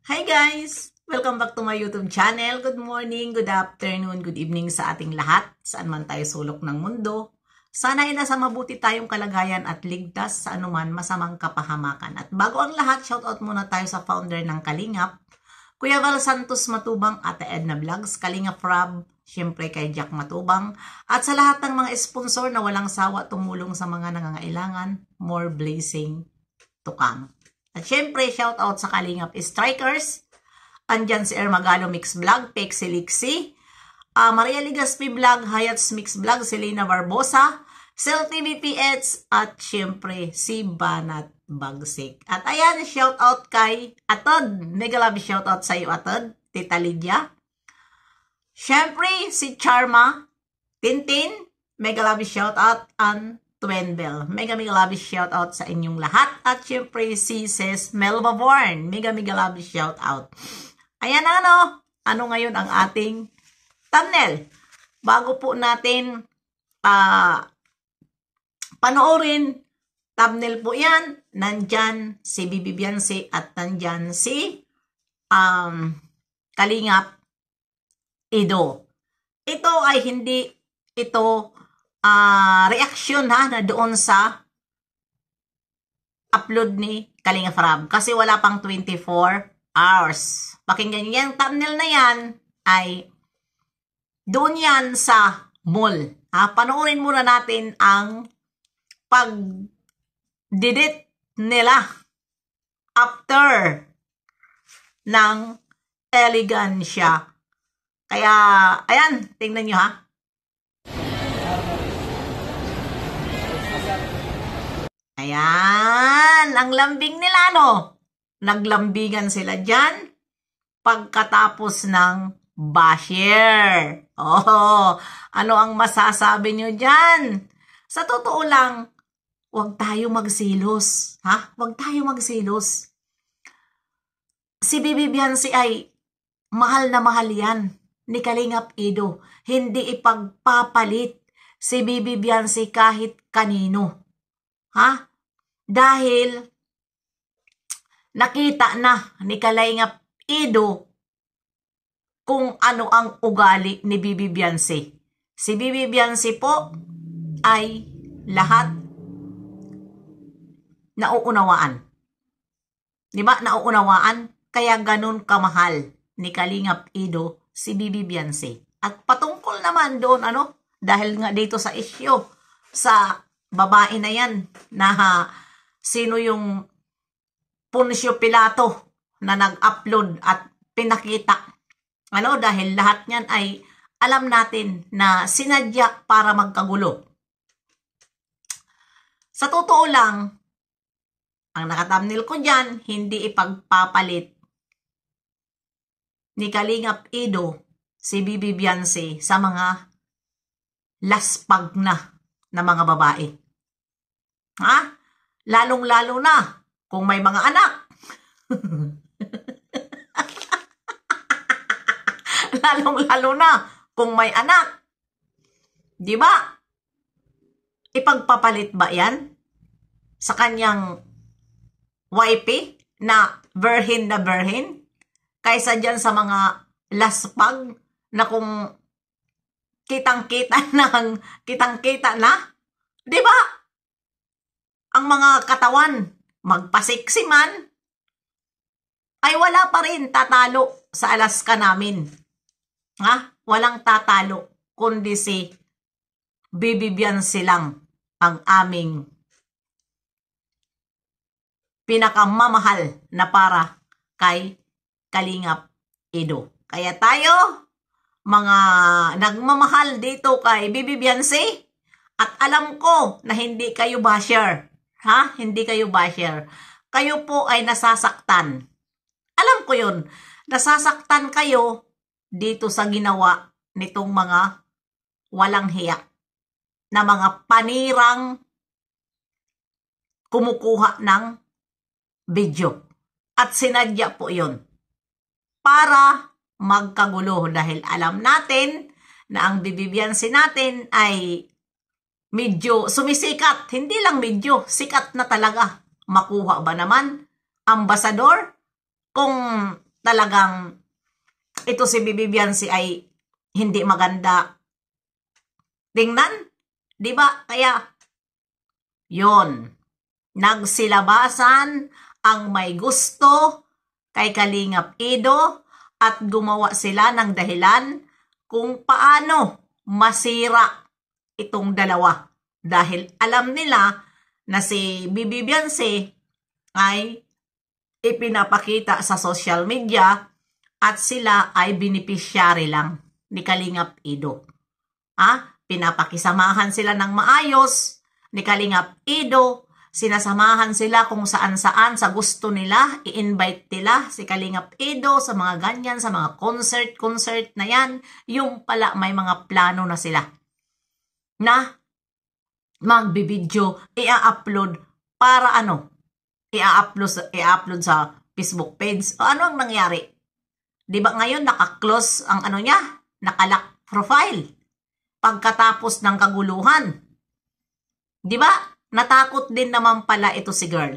Hi guys! Welcome back to my YouTube channel. Good morning, good afternoon, good evening sa ating lahat. Saan man tayo sulok ng mundo. Sana ay nasa mabuti tayong kalagayan at ligtas sa anuman masamang kapahamakan. At bago ang lahat, shoutout muna tayo sa founder ng Kalingap, Kuya Val Santos Matubang, Ate Edna Vlogs, Kalingap Rob, syempre kay Jack Matubang, at sa lahat ng mga sponsor na walang sawa tumulong sa mga nangangailangan, more blessing to come. At syempre, shoutout sa Kalingap Strikers. Andyan si Ermagalo Mix Vlog, Pexi Lixi, Maria Ligaspi Vlog, Hayats Mix Vlog, Selena Barbosa, Cell TV PH, at syempre si Banat Bagsik. At ayan, shoutout kay Atod. Mega love shoutout sa iyo, Atod. Tita Lydia. Syempre, si Charma, Tintin, mega love shoutout, and Twenbel. Mega love shoutout sa inyong lahat. At syempre si Sis Melba Born. Mega love shoutout. Ayan ano ngayon ang ating thumbnail. Bago po natin panoorin, thumbnail po yan. Nandyan si Bibi Biansi at nandyan si Kalingap Ido. Ito ay hindi ito reaction na doon sa upload ni Kalingap Rob kasi wala pang 24 hours. Pakinggan nyo yung thumbnail na yan ay doon yan sa mall. Panoorin muna natin ang pag-delete nila after ng elegansya. Kaya, ayan, tingnan nyo ha. Ayan, ang lambing nila, no? Naglambingan sila dyan pagkatapos ng basher. Oh, ano ang masasabi nyo dyan? Sa totoo lang, huwag tayo magsilos. Huwag tayo magsilos. Si Bibi Biansi ay mahal na mahal yan ni Kalingap Ido. Hindi ipagpapalit si Bibi Biansi kahit kanino. Dahil nakita na ni Kalingap Ido kung ano ang ugali ni Bibi Biansi. Si Bibi Biansi po ay lahat nauunawaan. Diba? Nauunawaan. Kaya ganun kamahal ni Kalingap Ido si Bibi Biansi. At patungkol naman doon, dahil nga dito sa issue, sa babae na yan, na sino yung Poncio Pilato na nag-upload at pinakita. Dahil lahat niyan ay alam natin na sinadya para magkagulo. Sa totoo lang, ang nakatamnil ko dyan, hindi ipagpapalit ni Kalingap Ido si Bibi Biansi sa mga laspag na mga babae. Lalong-lalo na kung may mga anak. Lalong-lalo na kung may anak. Di ba? Ipagpapalit ba yan sa kanyang wifey na virgin kaysa dyan sa mga laspag na kung kitang-kita na, di ba? Ang mga katawan, magpasiksi man, ay wala pa rin tatalo sa Alaska namin. Walang tatalo, kundi si Bibi Biansi lang ang aming pinakamamahal na para kay Kalingap Ido. Kaya tayo, mga nagmamahal dito kay Bibi Biansi, at alam ko na hindi kayo basher. Hindi kayo basher. Kayo po ay nasasaktan. Alam ko yun. Nasasaktan kayo dito sa ginawa nitong mga walang hiya na mga panirang kumukuha ng video. At sinadya po yun para magkagulo dahil alam natin na ang Bibi Biansi natin ay medyo sumisikat. Hindi lang medyo, sikat na talaga. Makuha ba naman ambasador kung talagang ito si Bibi Biancy ay hindi maganda tingnan, 'di ba? Kaya yon, nagsilabasan ang may gusto kay Kalingap Edo at gumawa sila ng dahilan kung paano masira itong dalawa. Dahil alam nila na si Bibi Biancy ay ipinapakita sa social media at sila ay beneficiary lang ni Kalingap Edo. Pinapakisamahan sila ng maayos ni Kalingap Edo, sinasamahan sila kung saan-saan sa gusto nila, i-invite nila si Kalingap Edo sa mga ganyan, sa mga concert na yan. Yung pala may mga plano na sila na magbibideo, i-upload para i-upload sa Facebook page. O ano ang nangyari? Di ba ngayon naka-close ang naka-lock profile pagkatapos ng kaguluhan. Di ba? Natakot din naman pala ito si girl.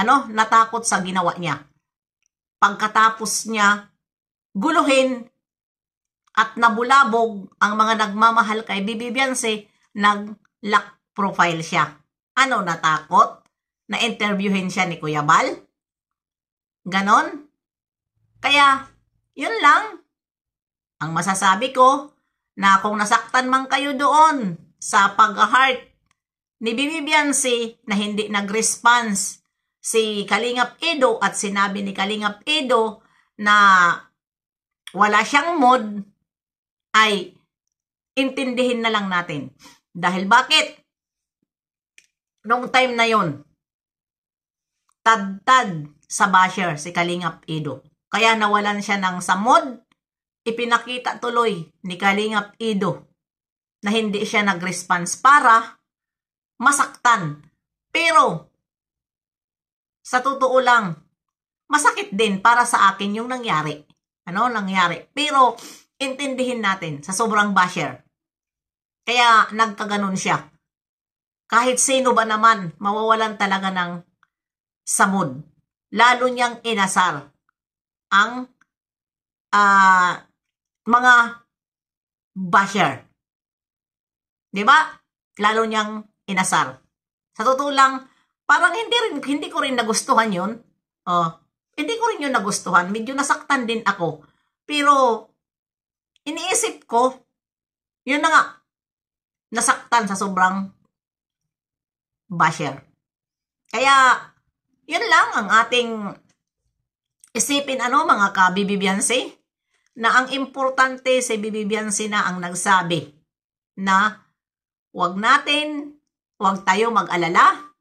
Natakot sa ginawa niya. Pagkatapos niya guluhin at nabulabog ang mga nagmamahal kay Bibi Biancy, nag-lock profile siya. Natakot? Na-interviewin siya ni Kuya Bal? Ganon? Kaya, yun lang. Ang masasabi ko, na kung nasaktan man kayo doon sa pag-heart ni Bibi Biancy na hindi nag-response si Kalingap Edo at sinabi ni Kalingap Edo na wala siyang mood, ay intindihin na lang natin. Dahil bakit? Noong time na yon, tad-tad sa basher si Kalingap Edo. Kaya nawalan siya ng samod, ipinakita tuloy ni Kalingap Edo na hindi siya nag-response para masaktan. Pero, sa totoo lang, masakit din para sa akin yung nangyari. Nangyari. Pero, intindihin natin sa sobrang basher. Kaya, nagkaganon siya. Kahit sino ba naman, mawawalan talaga ng samod. Lalo niyang inasar ang mga basher. Diba? Lalo niyang inasar. Sa totoo lang, parang hindi ko rin nagustuhan yun. Hindi ko rin yun nagustuhan. Medyo nasaktan din ako. Pero, iniisip ko, yun na nga, nasaktan sa sobrang basher. Kaya, yun lang ang ating isipin mga ka-Bibi Biancy, na ang importante si Bibi Biancy na ang nagsabi na wag tayo mag-alala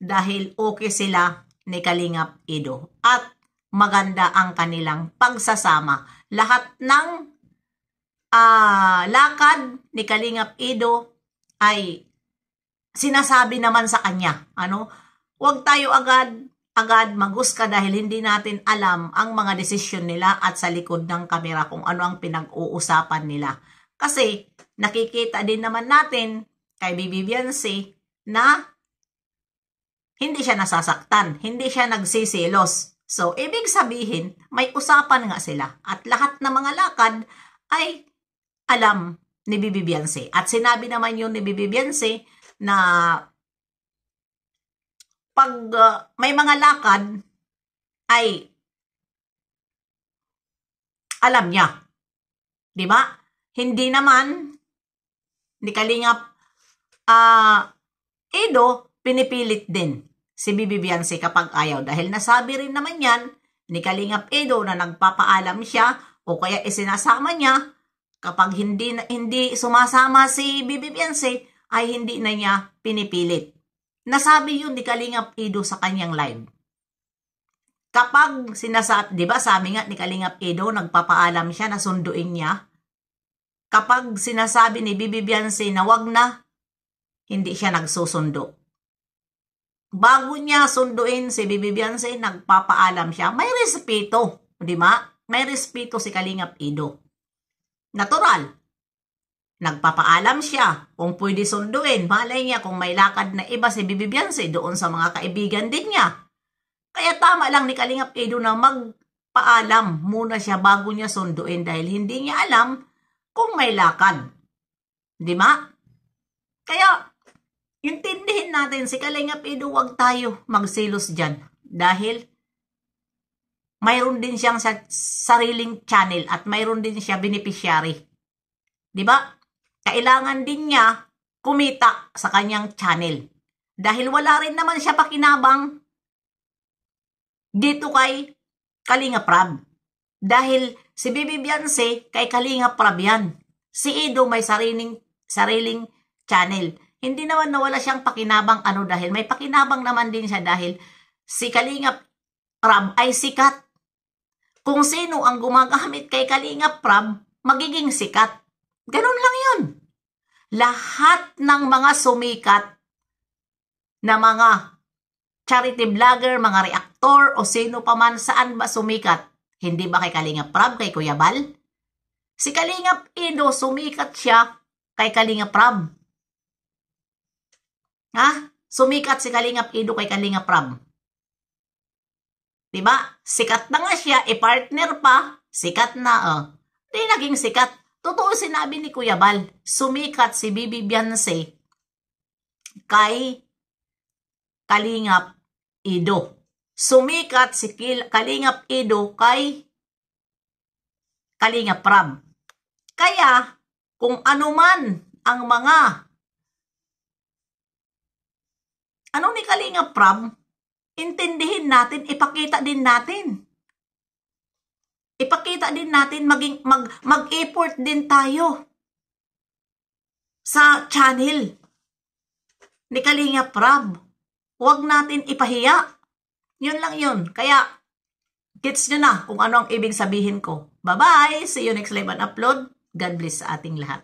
dahil okay sila ni Kalingap Edo at maganda ang kanilang pagsasama. Lahat ng lakad ni Kalingap Edo ay sinasabi naman sa kanya. Wag tayo agad maghusga dahil hindi natin alam ang mga desisyon nila at sa likod ng kamera kung ano ang pinag-uusapan nila. Kasi nakikita din naman natin kay Bibi Biancy na hindi siya nasasaktan, hindi siya nagsisilos. So, ibig sabihin, may usapan nga sila at lahat ng mga lakad ay alam ni Bibi Biancy. At sinabi naman yun ni Bibi Biancy na pag may mga lakad ay alam niya. 'Di ba? Hindi naman ni Kalingap Edo pinipilit din si Bibi Biancy kapag ayaw. Dahil nasabi rin naman yan ni Kalingap Edo na nagpapaalam siya o kaya isinasama niya kapag hindi sumasama si Bibi Biancy ay hindi na niya pinipilit. Nasabi yun ni Kalingap Edo sa kanyang live. Kapag di ba sabi nga ni Kalingap Edo, nagpapaalam siya na sunduin niya. Kapag sinasabi ni Bibi Biancy na wag na, hindi siya nagsusundo. Bago niya sunduin si Bibi Biancy, nagpapaalam siya. May respeto, di ba? May respeto si Kalingap Edo. Natural. Nagpapaalam siya kung pwede sunduin. Malay niya kung may lakad na iba si Bibi Biancy doon sa mga kaibigan din niya. Kaya tama lang ni Kalingap Edo na magpaalam muna siya bago niya sunduin dahil hindi niya alam kung may lakad. Di ba? Kaya, intindihin natin si Kalingap Edu, huwag tayo magselos dyan. Dahil, mayroon din siyang sariling channel at mayroon din siya beneficiary. Di ba? Kailangan din niya kumita sa kanyang channel. Dahil wala rin naman siya pakinabang dito kay Kalingap Rab. Dahil si Bibi Beyonce kay Kalingap Rab yan. Si Edu may sariling channel. Hindi naman nawala siyang pakinabang dahil may pakinabang naman din siya dahil si Kalingap Rab ay sikat. Kung sino ang gumagamit kay Kalingap Rab, magiging sikat. Ganun lang yun. Lahat ng mga sumikat na mga charity vlogger, mga reaktor o sino pa man, saan ba sumikat? Hindi ba kay Kalingap Rab, kay Kuya Bal? Si Kalingap Edu, sumikat siya kay Kalingap Rab. Ha? Sumikat si Kalingap Edu kay Kalingap Rab. Diba? Sikat na nga siya, partner pa, sikat na, Di naging sikat. Totoo sinabi ni Kuya Bal, sumikat si Bibi Beyonce kay Kalingap Edu. Sumikat si Kalingap Edu kay Kalingap Rab. Kaya, kung anuman ang mga ni Kalingap Rab, intindihin natin, ipakita din natin. Ipakita din natin, mag-effort din tayo sa channel ni Kalingap Rab. Huwag natin ipahiya. Yun lang yun. Kaya, gets nyo na kung ano ang ibig sabihin ko. Bye-bye! See you next live and upload. God bless sa ating lahat.